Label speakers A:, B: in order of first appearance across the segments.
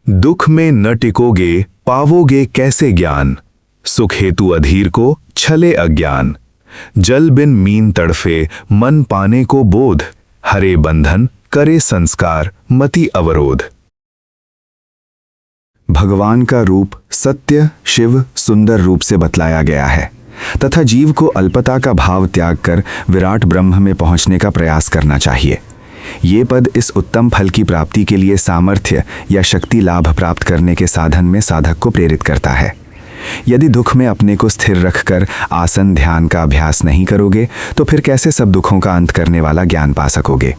A: दुख में न टिकोगे पावोगे कैसे ज्ञान। सुख हेतु अधीर को छले अज्ञान। जल बिन मीन तड़फे मन पाने को बोध। हरे बंधन करे संस्कार मति अवरोध।
B: भगवान का रूप सत्य शिव सुंदर रूप से बतलाया गया है तथा जीव को अल्पता का भाव त्याग कर विराट ब्रह्म में पहुंचने का प्रयास करना चाहिए। ये पद इस उत्तम फल की प्राप्ति के लिए सामर्थ्य या शक्ति लाभ प्राप्त करने के साधन में साधक को प्रेरित करता है। यदि दुख में अपने को स्थिर रखकर आसन ध्यान का अभ्यास नहीं करोगे तो फिर कैसे सब दुखों का अंत करने वाला ज्ञान पा सकोगे।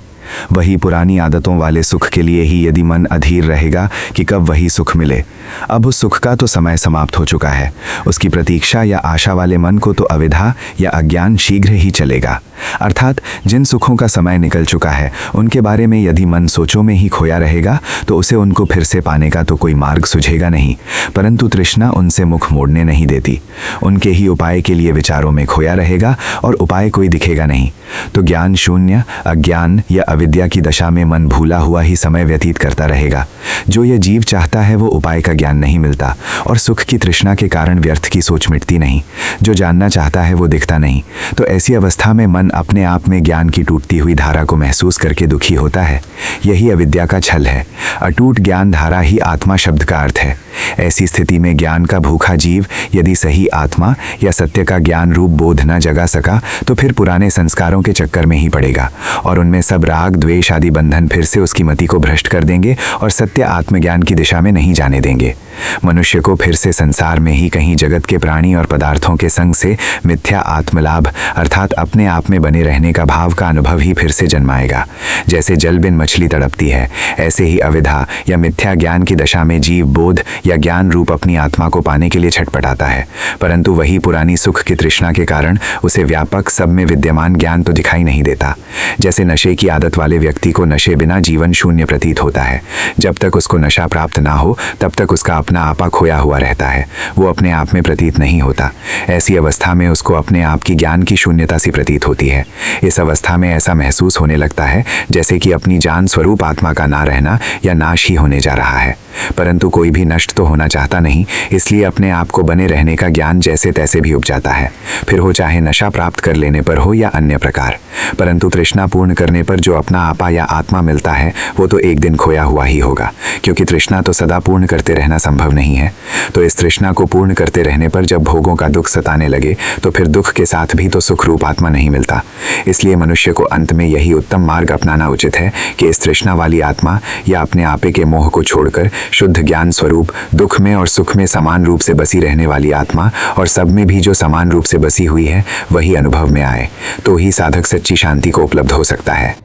B: वही पुरानी आदतों वाले सुख के लिए ही यदि मन अधीर रहेगा कि कब वही सुख मिले। अब उस सुख का तो समय समाप्त हो चुका है। उसकी प्रतीक्षा या आशा वाले मन को तो अविधा या अज्ञान शीघ्र ही चलेगा। अर्थात जिन सुखों का समय निकल चुका है उनके बारे में यदि मन सोचों में ही खोया रहेगा तो उसे उनको फिर से पाने का तो कोई मार्ग सुझेगा नहीं, परंतु तृष्णा उनसे मुख मोड़ने नहीं देती। उनके ही उपाय के लिए विचारों में खोया रहेगा और उपाय कोई दिखेगा नहीं, तो ज्ञान शून्य अज्ञान या अविद्या की दशा में मन भूला हुआ ही समय व्यतीत करता रहेगा। जो यह जीव चाहता है वो उपाय का ज्ञान नहीं मिलता और सुख की तृष्णा के कारण व्यर्थ की सोच मिटती नहीं। जो जानना चाहता है वो दिखता नहीं, तो ऐसी अवस्था में मन अपने आप में ज्ञान की टूटती हुई धारा को महसूस करके दुखी होता है। यही अविद्या का छल है। अटूट ज्ञान धारा ही आत्मा शब्द का अर्थ है। ऐसी स्थिति में ज्ञान का भूखा जीव यदि सही आत्मा या सत्य का ज्ञान रूप बोध न जगा सका तो फिर पुराने संस्कारों के चक्कर में ही पड़ेगा और उनमें सब राग द्वेष आदि बंधन फिर से उसकी मति को भ्रष्ट कर देंगे और सत्य आत्मज्ञान की दिशा में नहीं जाने देंगे। मनुष्य को फिर से संसार में ही कहीं जगत के प्राणी और पदार्थों के संग से मिथ्या आत्मलाभ अर्थात अपने आप में बने रहने का भाव का अनुभव ही फिर से जन्माएगा। जैसे जल बिन मछली तड़पती है, ऐसे ही अविधा या मिथ्या ज्ञान की दशा में जीव बोध या ज्ञान रूप अपनी आत्मा को पाने के लिए छटपटाता है, परंतु वही पुरानी सुख की तृष्णा के कारण उसे व्यापक सब में विद्यमान ज्ञान तो दिखाई नहीं देता। जैसे नशे की आदत वाले व्यक्ति को नशे बिना जीवन शून्य प्रतीत होता है। जब तक उसको नशा प्राप्त ना हो तब तक उसका अपना आपा खोया हुआ रहता है, वो अपने आप में प्रतीत नहीं होता। ऐसी अवस्था में उसको अपने आप की ज्ञान की शून्यता सी प्रतीत होती है। इस अवस्था में ऐसा महसूस होने लगता है जैसे कि अपनी जान स्वरूप आत्मा का ना रहना या नाश ही होने जा रहा है। परंतु कोई भी नष्ट तो होना चाहता नहीं, इसलिए अपने आप को बने रहने का ज्ञान जैसे तैसे भी उपजाता है, फिर हो चाहे नशा प्राप्त कर लेने पर हो या अन्य प्रकार। परंतु तृष्णा पूर्ण करने पर जो अपना आपा या आत्मा मिलता है वो तो एक दिन खोया हुआ ही होगा, क्योंकि तृष्णा तो सदा पूर्ण करते रहना संभव नहीं है। तो इस तृष्णा को पूर्ण करते रहने पर जब भोगों का दुख सताने लगे तो फिर दुख के साथ भी तो सुख रूप आत्मा नहीं मिलता। इसलिए मनुष्य को अंत में यही उत्तम मार्ग अपनाना उचित है कि इस तृष्णा वाली आत्मा या अपने आपे के मोह को छोड़कर शुद्ध ज्ञान स्वरूप दुख में और सुख में समान रूप से बसी रहने वाली आत्मा और सब में भी जो समान रूप से बसी हुई है वही अनुभव में आए, तो ही साधक सच्ची शांति को उपलब्ध हो सकता है।